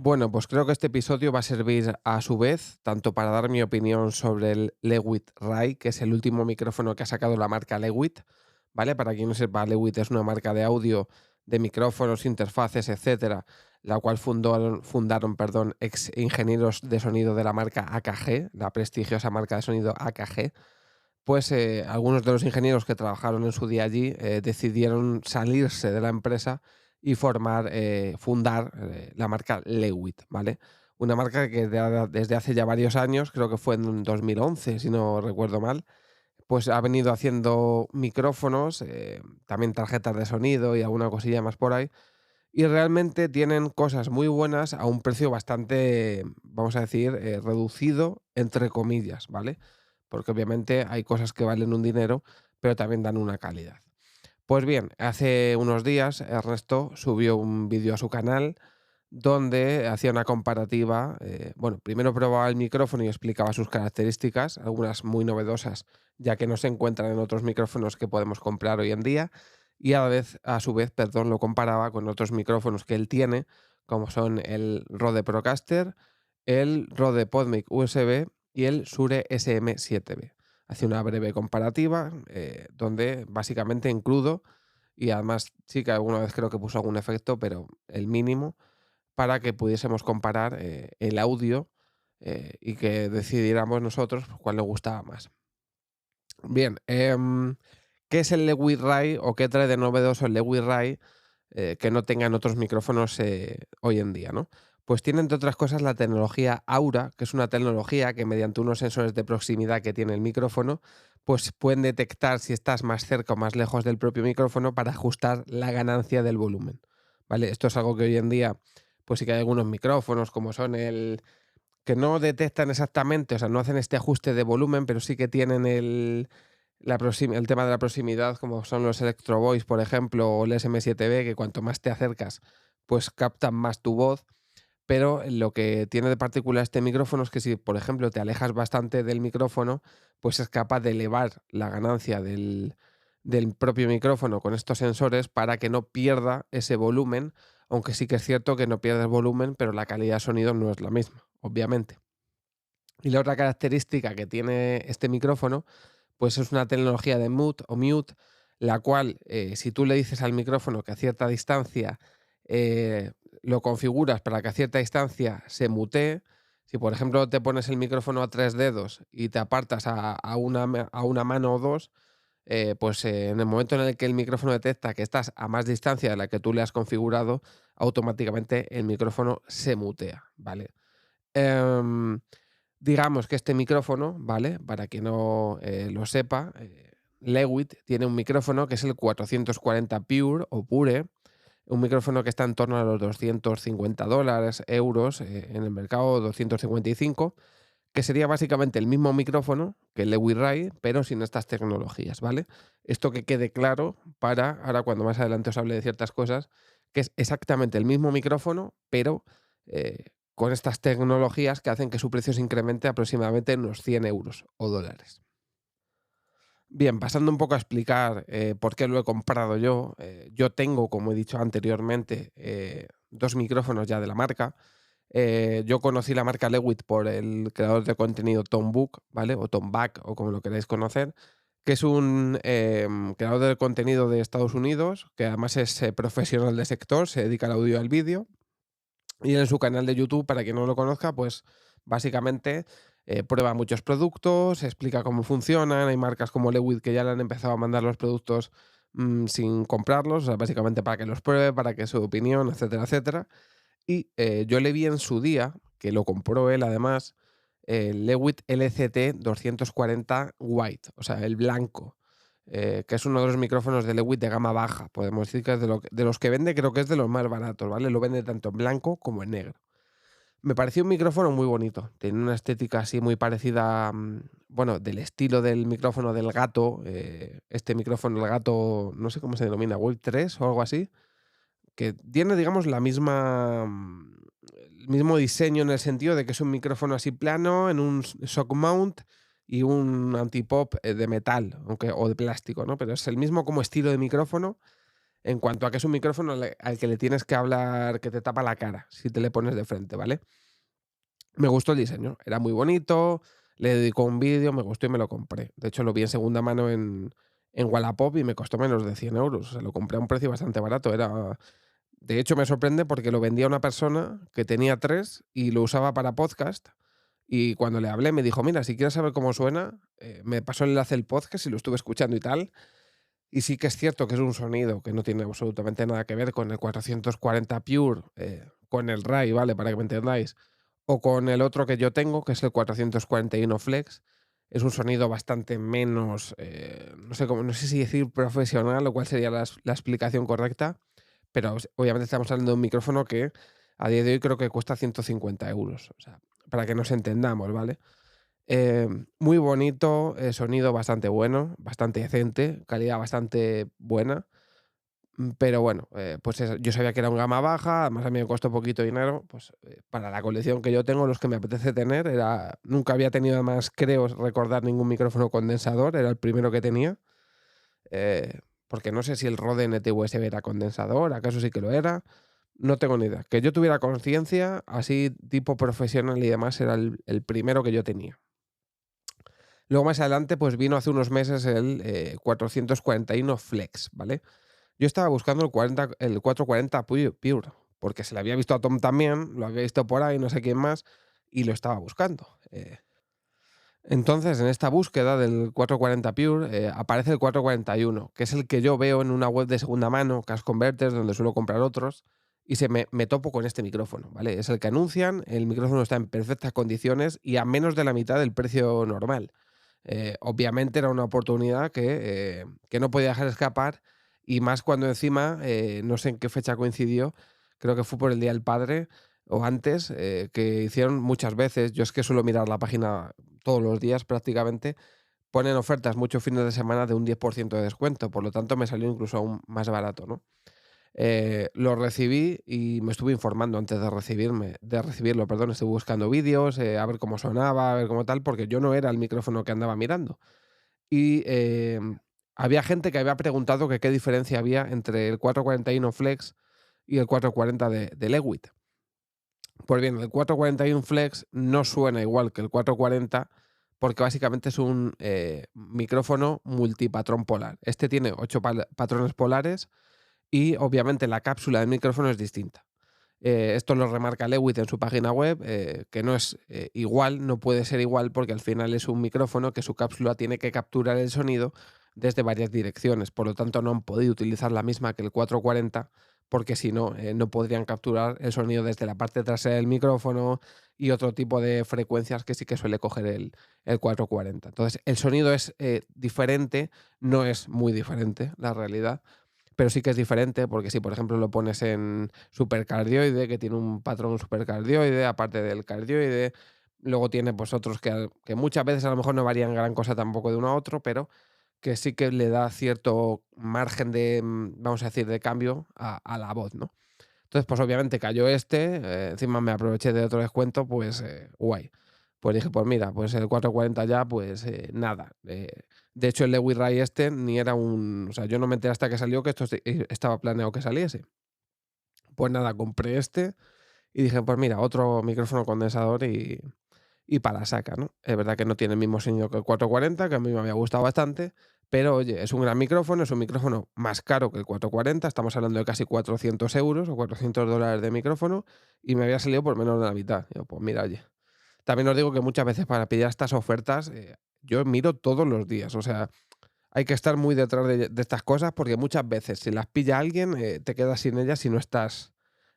Bueno, pues creo que este episodio va a servir a su vez tanto para dar mi opinión sobre el Lewitt Rai, que es el último micrófono que ha sacado la marca Lewitt, ¿vale? Para quien no sepa, Lewitt es una marca de audio, de micrófonos, interfaces, etcétera, la cual fundaron, perdón, ex ingenieros de sonido de la marca AKG, la prestigiosa marca de sonido AKG. Pues algunos de los ingenieros que trabajaron en su día allí decidieron salirse de la empresa y fundar la marca Lewitt, ¿vale? Una marca que desde hace ya varios años, creo que fue en 2011, si no recuerdo mal, pues ha venido haciendo micrófonos, también tarjetas de sonido y alguna cosilla más por ahí. Y realmente tienen cosas muy buenas a un precio bastante, vamos a decir, reducido, entre comillas, ¿vale? Porque obviamente hay cosas que valen un dinero, pero también dan una calidad. Pues bien, hace unos días Ernesto subió un vídeo a su canal donde hacía una comparativa. Bueno, primero probaba el micrófono y explicaba sus características, algunas muy novedosas, ya que no se encuentran en otros micrófonos que podemos comprar hoy en día, y a su vez, perdón, lo comparaba con otros micrófonos que él tiene, como son el Rode Procaster, el Rode PodMic USB y el Shure SM7B. Hace una breve comparativa donde básicamente en crudo, y además sí que alguna vez creo que puso algún efecto, pero el mínimo, para que pudiésemos comparar el audio y que decidiéramos nosotros cuál nos gustaba más. Bien, ¿qué es el Lewy Rai o qué trae de novedoso el Lewy Rai que no tengan otros micrófonos hoy en día, ¿no? Pues tiene, entre otras cosas, la tecnología Aura, que es una tecnología que mediante unos sensores de proximidad que tiene el micrófono, pues pueden detectar si estás más cerca o más lejos del propio micrófono para ajustar la ganancia del volumen, ¿vale? Esto es algo que hoy en día, pues sí que hay algunos micrófonos, como son que no detectan exactamente, o sea, no hacen este ajuste de volumen, pero sí que tienen el tema de la proximidad, como son los Electro Voice, por ejemplo, o el SM7B, que cuanto más te acercas, pues captan más tu voz. Pero lo que tiene de particular este micrófono es que si, por ejemplo, te alejas bastante del micrófono, pues es capaz de elevar la ganancia del propio micrófono con estos sensores para que no pierda ese volumen, aunque sí que es cierto que no pierde el volumen, pero la calidad de sonido no es la misma, obviamente. Y la otra característica que tiene este micrófono, pues es una tecnología de mute, la cual, si tú le dices al micrófono que a cierta distancia eh, lo configuras para que a cierta distancia se mutee. Si, por ejemplo, te pones el micrófono a 3 dedos y te apartas a una mano o dos, pues en el momento en el que el micrófono detecta que estás a más distancia de la que tú le has configurado, automáticamente el micrófono se mutea, ¿vale? Em, digamos que este micrófono, ¿vale? Para quien no lo sepa, Lewitt tiene un micrófono que es el 440 Pure o Pure, un micrófono que está en torno a los $250, euros en el mercado, 255, que sería básicamente el mismo micrófono que el Lewitt Rai, pero sin estas tecnologías, ¿vale? Esto que quede claro para ahora cuando más adelante os hable de ciertas cosas, que es exactamente el mismo micrófono, pero con estas tecnologías que hacen que su precio se incremente aproximadamente en unos 100 euros o dólares. Bien, pasando un poco a explicar por qué lo he comprado yo. Yo tengo, como he dicho anteriormente, dos micrófonos ya de la marca. Yo conocí la marca Lewitt por el creador de contenido Tom Book, ¿vale? O Tom Back, o como lo queráis conocer, que es un creador de contenido de Estados Unidos, que además es profesional del sector, se dedica al audio y al vídeo. Y en su canal de YouTube, para quien no lo conozca, pues básicamente prueba muchos productos, explica cómo funcionan. Hay marcas como Lewitt que ya le han empezado a mandar los productos sin comprarlos, o sea, básicamente para que los pruebe, para que su opinión, etcétera, etcétera. Y yo le vi en su día, que lo compró él además, el Lewitt LCT 240 White, o sea, el blanco, que es uno de los micrófonos de Lewitt de gama baja. Podemos decir que es de los que vende, creo que es de los más baratos, ¿vale? Lo vende tanto en blanco como en negro. Me pareció un micrófono muy bonito. Tiene una estética así muy parecida, bueno, del estilo del micrófono del gato. Este micrófono, el gato, no sé cómo se denomina, Wave 3 o algo así, que tiene, digamos, el mismo diseño en el sentido de que es un micrófono así plano, en un shock mount y un antipop de metal, aunque, o de plástico, ¿no? Pero es el mismo como estilo de micrófono. en cuanto a que es un micrófono al que le tienes que hablar, que te tapa la cara si te le pones de frente, ¿vale? Me gustó el diseño, era muy bonito, le dedicó un vídeo, me gustó y me lo compré. De hecho, lo vi en segunda mano en Wallapop y me costó menos de 100 euros. O sea, lo compré a un precio bastante barato. De hecho, me sorprende porque lo vendía una persona que tenía tres y lo usaba para podcast. Y cuando le hablé me dijo, mira, si quieres saber cómo suena, me pasó el enlace del podcast y lo estuve escuchando y tal. Y sí que es cierto que es un sonido que no tiene absolutamente nada que ver con el 440 Pure, con el RAI, ¿vale? Para que me entendáis. O con el otro que yo tengo, que es el 441 Flex. Es un sonido bastante menos, no sé cómo, no sé si decir profesional o cuál sería la explicación correcta, pero obviamente estamos hablando de un micrófono que a día de hoy creo que cuesta 150 euros. O sea, para que nos entendamos, ¿vale? Muy bonito, sonido bastante bueno, bastante decente, calidad bastante buena. Pero bueno, pues eso, yo sabía que era un gama baja, además a mí me costó poquito dinero, pues para la colección que yo tengo, los que me apetece tener, nunca había tenido además, creo recordar ningún micrófono condensador, era el primero que tenía, porque no sé si el Rode NT-USB era condensador, acaso sí que lo era, no tengo ni idea. Que yo tuviera conciencia, así tipo profesional y demás, era el primero que yo tenía. Luego más adelante, pues vino hace unos meses el 441 Flex, ¿vale? Yo estaba buscando el 440 Pure, porque se le había visto a Tom también, lo había visto por ahí, no sé quién más, y lo estaba buscando. Entonces, en esta búsqueda del 440 Pure, aparece el 441, que es el que yo veo en una web de segunda mano, Cash Converters, donde suelo comprar otros, y me topo con este micrófono, ¿vale? Es el que anuncian, el micrófono está en perfectas condiciones y a menos de la mitad del precio normal. Obviamente era una oportunidad que no podía dejar escapar y más cuando encima, no sé en qué fecha coincidió, creo que fue por el Día del Padre o antes, que hicieron muchas veces, yo es que suelo mirar la página todos los días prácticamente, ponen ofertas muchos fines de semana de un 10% de descuento, por lo tanto me salió incluso aún más barato, ¿no? Lo recibí y me estuve informando antes de recibirlo, perdón, estuve buscando vídeos, a ver cómo sonaba, a ver cómo tal, porque yo no era el micrófono que andaba mirando. Y había gente que había preguntado que qué diferencia había entre el 441 Flex y el 440 de Lewitt. Pues bien, el 441 Flex no suena igual que el 440 porque básicamente es un micrófono multipatrón polar. Este tiene 8 patrones polares y obviamente la cápsula del micrófono es distinta. Esto lo remarca Lewitt en su página web, que no es igual, no puede ser igual porque al final es un micrófono que su cápsula tiene que capturar el sonido desde varias direcciones. Por lo tanto, no han podido utilizar la misma que el 440 porque si no, no podrían capturar el sonido desde la parte trasera del micrófono y otro tipo de frecuencias que sí que suele coger el 440. Entonces, el sonido es diferente, no es muy diferente, la realidad, pero sí que es diferente porque si, por ejemplo, lo pones en supercardioide, que tiene un patrón supercardioide, aparte del cardioide, luego tiene pues otros que muchas veces a lo mejor no varían gran cosa tampoco de uno a otro, pero que sí que le da cierto margen de, vamos a decir, de cambio a la voz, ¿no? Entonces, pues obviamente cayó este, encima me aproveché de otro descuento, pues guay. Pues dije, pues mira, pues el 440 ya, pues nada. De hecho, el Lewy Ray este ni era un... O sea, yo no me enteré hasta que salió que esto estaba planeado que saliese. Pues nada, compré este y dije, pues mira, otro micrófono condensador y para la saca, ¿no? Es verdad que no tiene el mismo sonido que el 440, que a mí me había gustado bastante, pero oye, es un gran micrófono, es un micrófono más caro que el 440, estamos hablando de casi 400 euros o 400 dólares de micrófono, y me había salido por menos de la mitad. Yo, pues mira, oye. También os digo que muchas veces para pillar estas ofertas, yo miro todos los días, o sea, hay que estar muy detrás de estas cosas porque muchas veces si las pilla alguien, te quedas sin ellas si no estás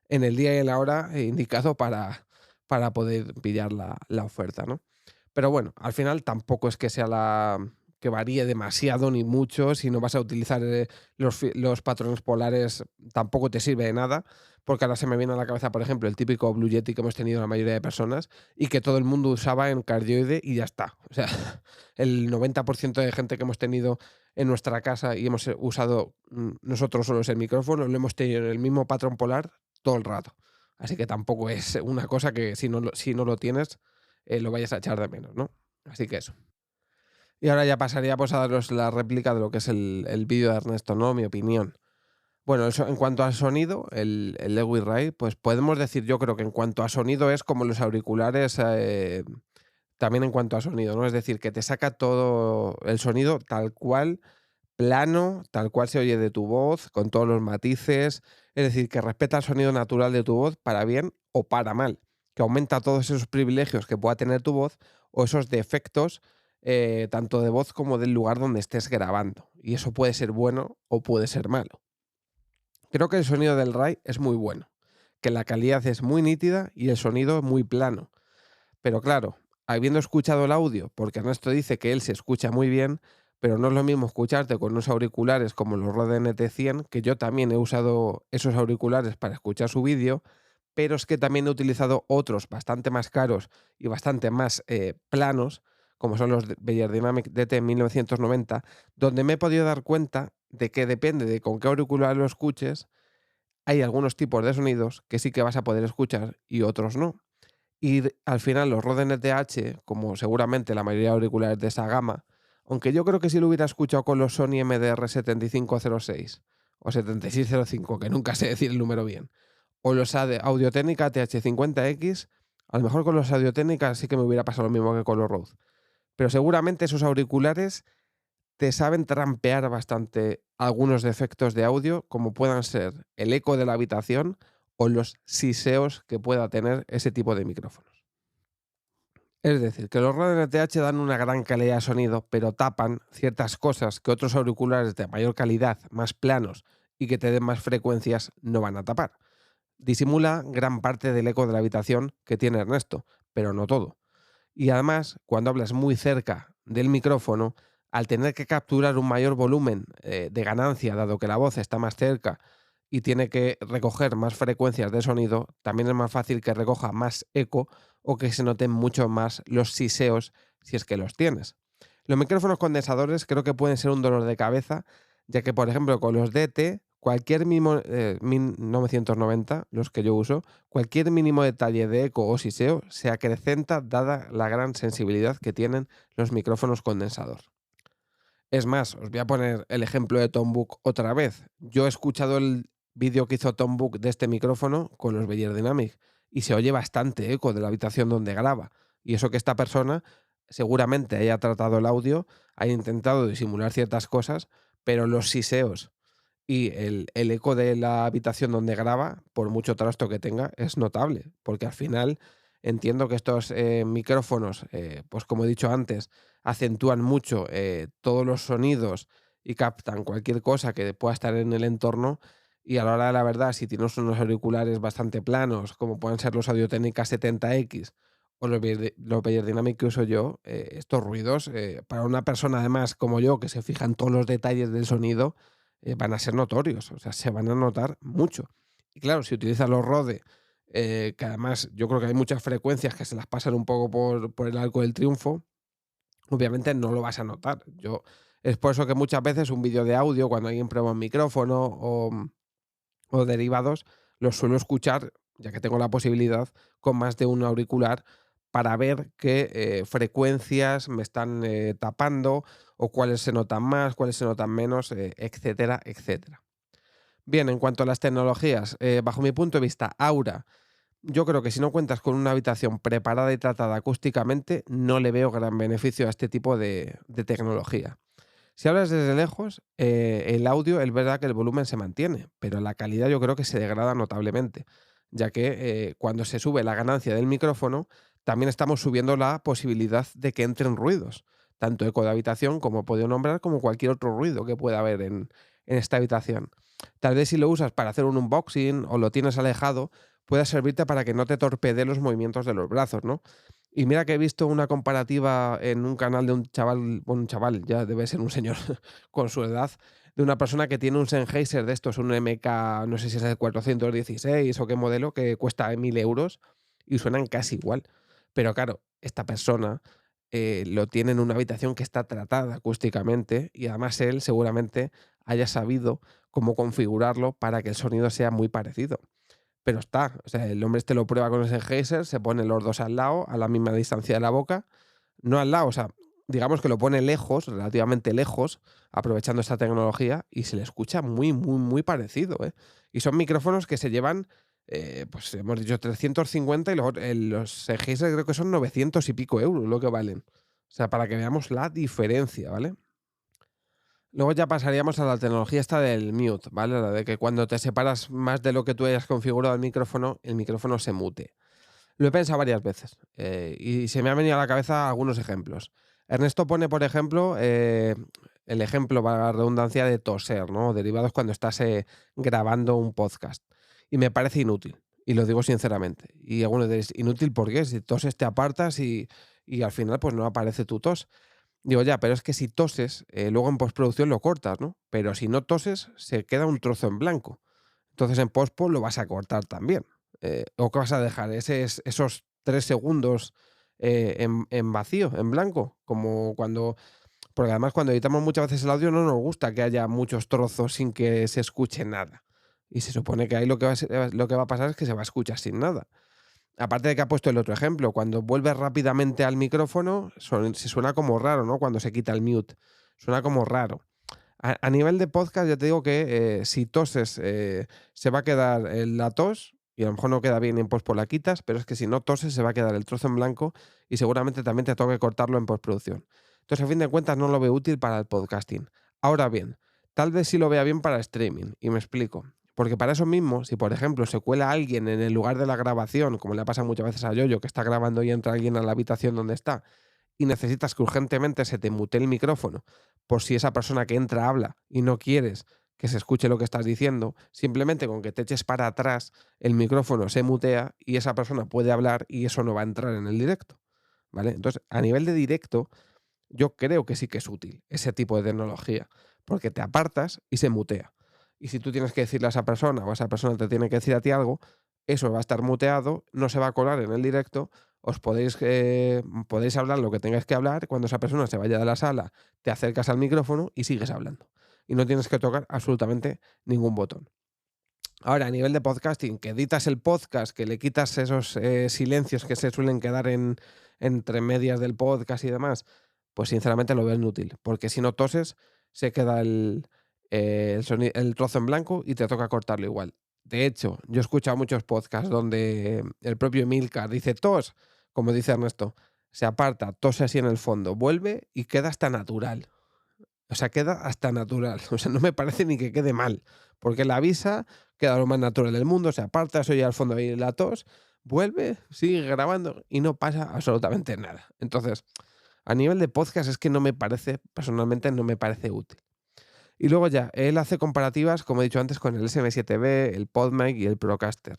en el día y en la hora indicado para poder pillar la oferta, ¿no? Pero bueno, al final tampoco es que sea que varíe demasiado ni mucho. Si no vas a utilizar los patrones polares, tampoco te sirve de nada, porque ahora se me viene a la cabeza, por ejemplo, el típico Blue Yeti que hemos tenido la mayoría de personas y que todo el mundo usaba en cardioide y ya está. O sea, el 90% de gente que hemos tenido en nuestra casa y hemos usado nosotros solos el micrófono, lo hemos tenido en el mismo patrón polar todo el rato. Así que tampoco es una cosa que si no lo tienes, lo vayas a echar de menos, ¿no? Así que eso. Y ahora ya pasaría pues a daros la réplica de lo que es el vídeo de Ernesto, ¿no? Mi opinión. Bueno, eso en cuanto al sonido, el Lewy Ray, pues podemos decir, yo creo que en cuanto a sonido es como los auriculares, también en cuanto a sonido, ¿no? Es decir, que te saca todo el sonido tal cual, plano, tal cual se oye de tu voz, con todos los matices. Es decir, que respeta el sonido natural de tu voz para bien o para mal, que aumenta todos esos privilegios que pueda tener tu voz o esos defectos, tanto de voz como del lugar donde estés grabando. Y eso puede ser bueno o puede ser malo. Creo que el sonido del Ray es muy bueno, que la calidad es muy nítida y el sonido muy plano. Pero claro, habiendo escuchado el audio, porque Ernesto dice que él se escucha muy bien, pero no es lo mismo escucharte con unos auriculares como los Rode NT100, que yo también he usado esos auriculares para escuchar su vídeo, pero es que también he utilizado otros bastante más caros y bastante más planos, como son los Beyer Dynamic DT 1990, donde me he podido dar cuenta de que depende de con qué auricular lo escuches, hay algunos tipos de sonidos que sí que vas a poder escuchar y otros no. Y al final los Rode NTH, como seguramente la mayoría de auriculares de esa gama, aunque yo creo que si lo hubiera escuchado con los Sony MDR 7506 o 7605, que nunca sé decir el número bien, o los Audio-Técnica TH50X, a lo mejor con los Audio-Técnica sí que me hubiera pasado lo mismo que con los Rode. Pero seguramente esos auriculares te saben trampear bastante algunos defectos de audio, como puedan ser el eco de la habitación o los siseos que pueda tener ese tipo de micrófonos. Es decir, que los Rode NTH dan una gran calidad de sonido, pero tapan ciertas cosas que otros auriculares de mayor calidad, más planos y que te den más frecuencias no van a tapar. Disimula gran parte del eco de la habitación que tiene Ernesto, pero no todo. Y además, cuando hablas muy cerca del micrófono, al tener que capturar un mayor volumen de ganancia, dado que la voz está más cerca y tiene que recoger más frecuencias de sonido, también es más fácil que recoja más eco o que se noten mucho más los siseos si es que los tienes. Los micrófonos condensadores creo que pueden ser un dolor de cabeza, ya que por ejemplo con los DT, cualquier mínimo, 1990, los que yo uso, cualquier mínimo detalle de eco o siseo se acrecenta dada la gran sensibilidad que tienen los micrófonos condensador. Es más, os voy a poner el ejemplo de Tom Book otra vez. Yo he escuchado el vídeo que hizo Tom Book de este micrófono con los Beyer Dynamic y se oye bastante eco de la habitación donde graba. Y eso que esta persona seguramente haya tratado el audio, haya intentado disimular ciertas cosas, pero los siseos y el eco de la habitación donde graba, por mucho trasto que tenga, es notable, porque al final entiendo que estos micrófonos, pues como he dicho antes, acentúan mucho todos los sonidos y captan cualquier cosa que pueda estar en el entorno. Y a la hora de la verdad, si tienes unos auriculares bastante planos, como pueden ser los Audio-Técnica 70X o los Beyer Dynamic que uso yo, estos ruidos, para una persona además como yo, que se fija en todos los detalles del sonido, van a ser notorios, o sea, se van a notar mucho. Y claro, si utilizas los Rode, que además yo creo que hay muchas frecuencias que se las pasan un poco por el arco del triunfo, obviamente no lo vas a notar. Es por eso que muchas veces un vídeo de audio, cuando alguien prueba un micrófono o derivados, los suelo escuchar, ya que tengo la posibilidad, con más de un auricular para ver qué frecuencias me están tapando o cuáles se notan más, cuáles se notan menos, etcétera, etcétera. Bien, en cuanto a las tecnologías, bajo mi punto de vista, Aura, yo creo que si no cuentas con una habitación preparada y tratada acústicamente, no le veo gran beneficio a este tipo de tecnología. Si hablas desde lejos, el audio es verdad que el volumen se mantiene, pero la calidad yo creo que se degrada notablemente, ya que cuando se sube la ganancia del micrófono, también estamos subiendo la posibilidad de que entren ruidos, tanto eco de habitación, como he podido nombrar, como cualquier otro ruido que pueda haber en esta habitación. Tal vez si lo usas para hacer un unboxing o lo tienes alejado, pueda servirte para que no te torpede los movimientos de los brazos, ¿no? Y mira que he visto una comparativa en un canal de un chaval, bueno, un chaval, ya debe ser un señor con su edad, de una persona que tiene un Sennheiser de estos, un MK, no sé si es el 416 o qué modelo, que cuesta 1000 euros y suenan casi igual. Pero claro, esta persona lo tiene en una habitación que está tratada acústicamente y además él seguramente haya sabido cómo configurarlo para que el sonido sea muy parecido. Pero está, o sea, el hombre este lo prueba con ese geyser, se pone los dos al lado, a la misma distancia de la boca, no al lado, o sea, digamos que lo pone lejos, relativamente lejos, aprovechando esta tecnología, y se le escucha muy, muy, muy parecido, ¿eh? Y son micrófonos que se llevan, pues hemos dicho 350 y los Sennheiser creo que son 900 y pico euros lo que valen. O sea, para que veamos la diferencia, ¿vale? Luego ya pasaríamos a la tecnología esta del mute, ¿vale? La de que cuando te separas más de lo que tú hayas configurado el micrófono se mute. Lo he pensado varias veces y se me han venido a la cabeza algunos ejemplos. Ernesto pone, por ejemplo, el ejemplo, para la redundancia, de toser, ¿no? Derivados cuando estás grabando un podcast. Y me parece inútil, y lo digo sinceramente. Y algunos diréis, ¿inútil por qué? Si toses te apartas y al final pues no aparece tu tos. Digo, ya, pero es que si toses, luego en postproducción lo cortas, ¿no? Pero si no toses, se queda un trozo en blanco. Entonces en postpo lo vas a cortar también. ¿O qué vas a dejar? Esos 3 segundos en vacío, en blanco. Como cuando. Porque además cuando editamos muchas veces el audio no nos gusta que haya muchos trozos sin que se escuche nada. Y se supone que ahí lo que va a pasar es que se va a escuchar sin nada. Aparte de que ha puesto el otro ejemplo, cuando vuelves rápidamente al micrófono, se suena como raro, ¿no? Cuando se quita el mute. Suena como raro. A nivel de podcast, ya te digo que si toses, se va a quedar la tos, y a lo mejor no queda bien en post por la quitas, pero es que si no toses, se va a quedar el trozo en blanco y seguramente también te toque cortarlo en postproducción. Entonces, a fin de cuentas, no lo veo útil para el podcasting. Ahora bien, tal vez sí lo vea bien para streaming, y me explico. Porque para eso mismo, si por ejemplo se cuela alguien en el lugar de la grabación, como le pasa muchas veces a Yoyo, que está grabando y entra alguien a la habitación donde está, y necesitas que urgentemente se te mute el micrófono, por si esa persona que entra habla y no quieres que se escuche lo que estás diciendo, simplemente con que te eches para atrás, el micrófono se mutea y esa persona puede hablar y eso no va a entrar en el directo, ¿vale? Entonces, a nivel de directo, yo creo que sí que es útil ese tipo de tecnología, porque te apartas y se mutea. Y si tú tienes que decirle a esa persona o esa persona te tiene que decir a ti algo, eso va a estar muteado, no se va a colar en el directo, podéis hablar lo que tengáis que hablar, cuando esa persona se vaya de la sala, te acercas al micrófono y sigues hablando. Y no tienes que tocar absolutamente ningún botón. Ahora, a nivel de podcasting, que editas el podcast, que le quitas esos silencios que se suelen quedar entre medias del podcast y demás, pues sinceramente lo veo inútil, porque si no toses, se queda el trozo en blanco y te toca cortarlo igual. De hecho, yo he escuchado muchos podcasts donde el propio Emilcar dice tos, como dice Ernesto, se aparta, tose así en el fondo, vuelve y queda hasta natural. O sea, queda hasta natural. O sea, no me parece ni que quede mal. Porque la avisa, queda lo más natural del mundo, se aparta, se oye al fondo ahí la tos, vuelve, sigue grabando y no pasa absolutamente nada. Entonces, a nivel de podcast es que no me parece, personalmente no me parece útil. Y luego ya, él hace comparativas, como he dicho antes, con el SM7B, el PodMic y el Procaster.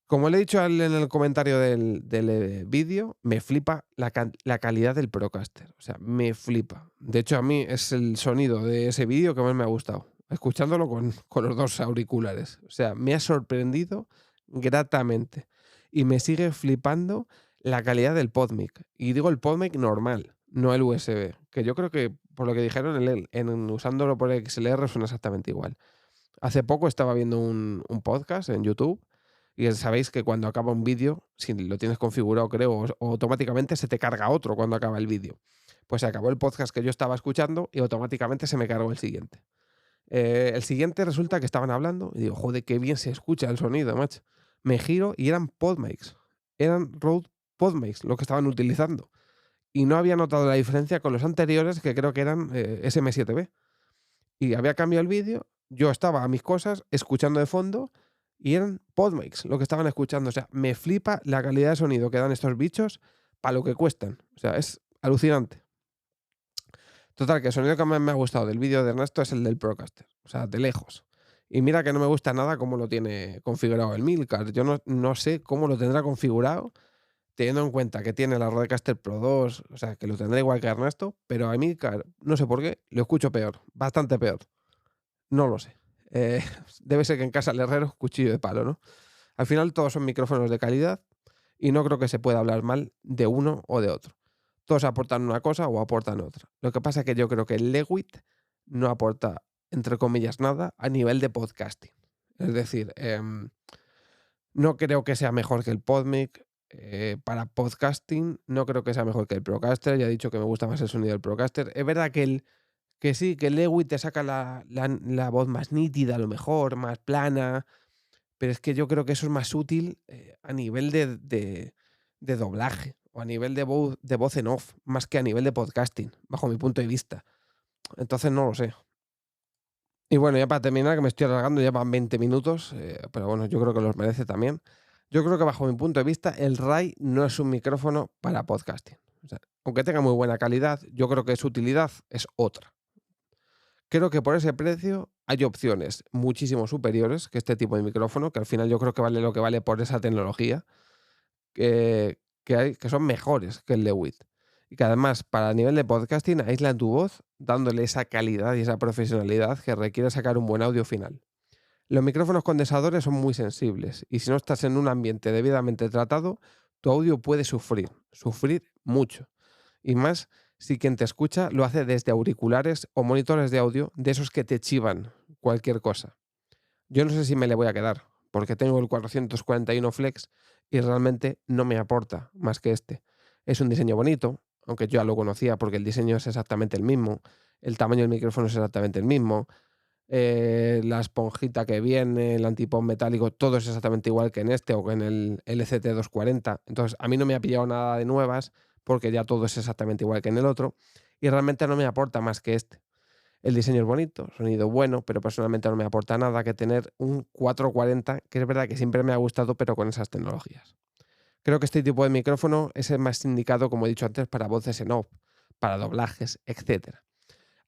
Como le he dicho a él en el comentario del vídeo, me flipa la calidad del Procaster. O sea, me flipa. De hecho, a mí es el sonido de ese vídeo que más me ha gustado, escuchándolo con los dos auriculares. O sea, me ha sorprendido gratamente. Y me sigue flipando la calidad del PodMic. Y digo el PodMic normal, no el USB. Que yo creo que, por lo que dijeron, usándolo por XLR suena exactamente igual. Hace poco estaba viendo un podcast en YouTube y sabéis que cuando acaba un vídeo, si lo tienes configurado, creo, automáticamente se te carga otro cuando acaba el vídeo. Pues se acabó el podcast que yo estaba escuchando y automáticamente se me cargó el siguiente. El siguiente resulta que estaban hablando y digo, joder, qué bien se escucha el sonido, macho. Me giro y eran PodMics. Eran Rode PodMics lo que estaban utilizando. Y no había notado la diferencia con los anteriores, que creo que eran SM7B. Y había cambiado el vídeo, yo estaba a mis cosas, escuchando de fondo, y eran PodMics lo que estaban escuchando. O sea, me flipa la calidad de sonido que dan estos bichos para lo que cuestan. O sea, es alucinante. Total, que el sonido que más me ha gustado del vídeo de Ernesto es el del Procaster. O sea, de lejos. Y mira que no me gusta nada cómo lo tiene configurado el Milcar. Yo no sé cómo lo tendrá configurado, teniendo en cuenta que tiene la Rodecaster Pro 2, o sea, que lo tendrá igual que Ernesto, pero a Milcar, no sé por qué, lo escucho peor, bastante peor. No lo sé. Eh, Debe ser que en casa el herrero, cuchillo de palo, ¿no? Al final todos son micrófonos de calidad y no creo que se pueda hablar mal de uno o de otro. Todos aportan una cosa o aportan otra. Lo que pasa es que yo creo que el Lewitt no aporta, entre comillas, nada a nivel de podcasting. Es decir, no creo que sea mejor que el PodMic, Para podcasting no creo que sea mejor que el Procaster, ya he dicho que me gusta más el sonido del Procaster. Es verdad que sí, que el Lewy te saca la voz más nítida a lo mejor, más plana, pero es que yo creo que eso es más útil, a nivel de doblaje o a nivel de voz en off, más que a nivel de podcasting, bajo mi punto de vista. Entonces no lo sé. Y bueno, ya para terminar, que me estoy alargando, ya van 20 minutos, pero bueno, yo creo que los merece también. Yo creo que bajo mi punto de vista, el RAI no es un micrófono para podcasting. O sea, aunque tenga muy buena calidad, yo creo que su utilidad es otra. Creo que por ese precio hay opciones muchísimo superiores que este tipo de micrófono, que al final yo creo que vale lo que vale por esa tecnología, que son mejores que el Lewitt. Y que además, para el nivel de podcasting, aíslan tu voz dándole esa calidad y esa profesionalidad que requiere sacar un buen audio final. Los micrófonos condensadores son muy sensibles y si no estás en un ambiente debidamente tratado, tu audio puede sufrir mucho. Y más si quien te escucha lo hace desde auriculares o monitores de audio de esos que te chivan cualquier cosa. Yo no sé si me le voy a quedar, porque tengo el 441 Flex y realmente no me aporta más que este. Es un diseño bonito, aunque yo ya lo conocía porque el diseño es exactamente el mismo, el tamaño del micrófono es exactamente el mismo, la esponjita que viene, el antipop metálico, todo es exactamente igual que en este o que en el LCT240. Entonces, a mí no me ha pillado nada de nuevas porque ya todo es exactamente igual que en el otro y realmente no me aporta más que este. El diseño es bonito, sonido bueno, pero personalmente no me aporta nada que tener un 440, que es verdad que siempre me ha gustado, pero con esas tecnologías. Creo que este tipo de micrófono es el más indicado, como he dicho antes, para voces en off, para doblajes, etcétera.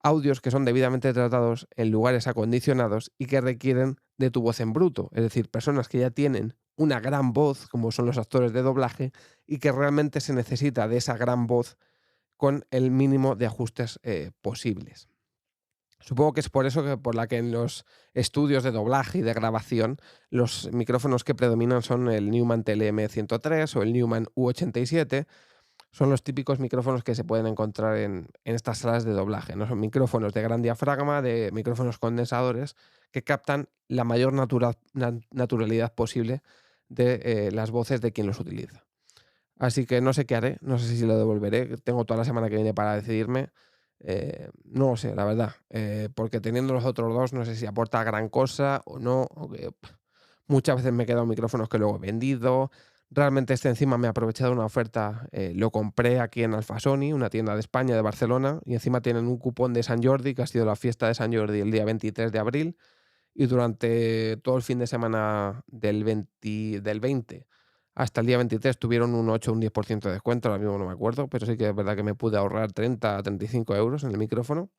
Audios que son debidamente tratados en lugares acondicionados y que requieren de tu voz en bruto, es decir, personas que ya tienen una gran voz, como son los actores de doblaje, y que realmente se necesita de esa gran voz con el mínimo de ajustes posibles. Supongo que es por eso que por la que en los estudios de doblaje y de grabación los micrófonos que predominan son el Neumann TLM 103 o el Neumann U87. Son los típicos micrófonos que se pueden encontrar en estas salas de doblaje, ¿no? Son micrófonos de gran diafragma, de micrófonos condensadores que captan la mayor naturalidad posible de las voces de quien los utiliza. Así que no sé qué haré, no sé si lo devolveré, tengo toda la semana que viene para decidirme. No lo sé, la verdad, porque teniendo los otros dos no sé si aporta gran cosa o no, muchas veces me he quedado micrófonos que luego he vendido. Realmente este encima me he aprovechado de una oferta, lo compré aquí en Alfasoni, una tienda de España, de Barcelona, y encima tienen un cupón de San Jordi, que ha sido la fiesta de San Jordi el día 23 de abril, y durante todo el fin de semana del 20 hasta el día 23 tuvieron un 8 o un 10% de descuento, ahora mismo no me acuerdo, pero sí que es verdad que me pude ahorrar 30 a 35 euros en el micrófono.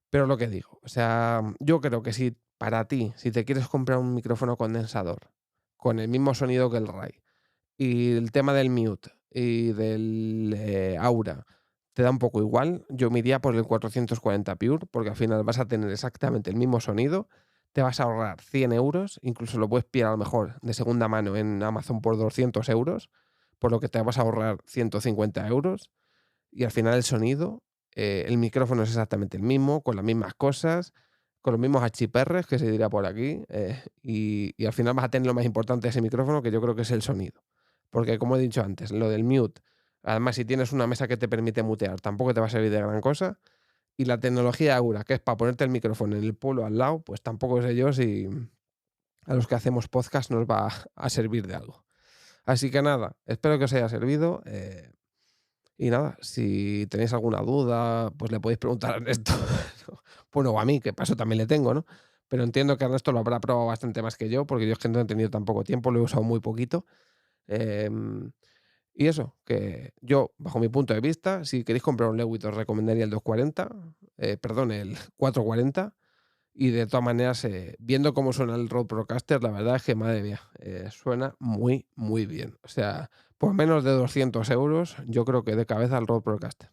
Pero lo que digo, o sea, yo creo que si para ti, si te quieres comprar un micrófono condensador con el mismo sonido que el RAI y el tema del mute y del aura te da un poco igual, yo me iría por el 440 Pure porque al final vas a tener exactamente el mismo sonido, te vas a ahorrar 100 euros, incluso lo puedes pillar a lo mejor de segunda mano en Amazon por 200 euros, por lo que te vas a ahorrar 150 euros y al final el sonido, el micrófono es exactamente el mismo, con las mismas cosas, con los mismos achiperres, que se dirá por aquí, y al final vas a tener lo más importante de ese micrófono, que yo creo que es el sonido. Porque como he dicho antes, lo del mute, además si tienes una mesa que te permite mutear, tampoco te va a servir de gran cosa. Y la tecnología Aura, que es para ponerte el micrófono en el polo al lado, pues tampoco sé yo si a los que hacemos podcast nos va a servir de algo. Así que nada, espero que os haya servido. Y nada, si tenéis alguna duda, pues le podéis preguntar a Ernesto. Bueno, o a mí, que paso también le tengo, ¿no? Pero entiendo que Ernesto lo habrá probado bastante más que yo, porque yo es que no he tenido tan poco tiempo, lo he usado muy poquito. Em, y eso, que yo, bajo mi punto de vista, si queréis comprar un Lewitt, os recomendaría el 240, perdón, el 440. Y de todas maneras, viendo cómo suena el Rode Procaster, la verdad es que, madre mía, suena muy, muy bien. O sea, por menos de 200 euros, yo creo que de cabeza el Rode Procaster.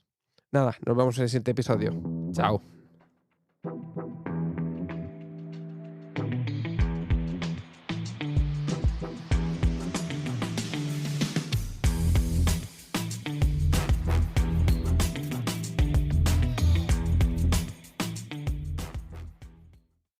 Nada, nos vemos en el siguiente episodio. Chao.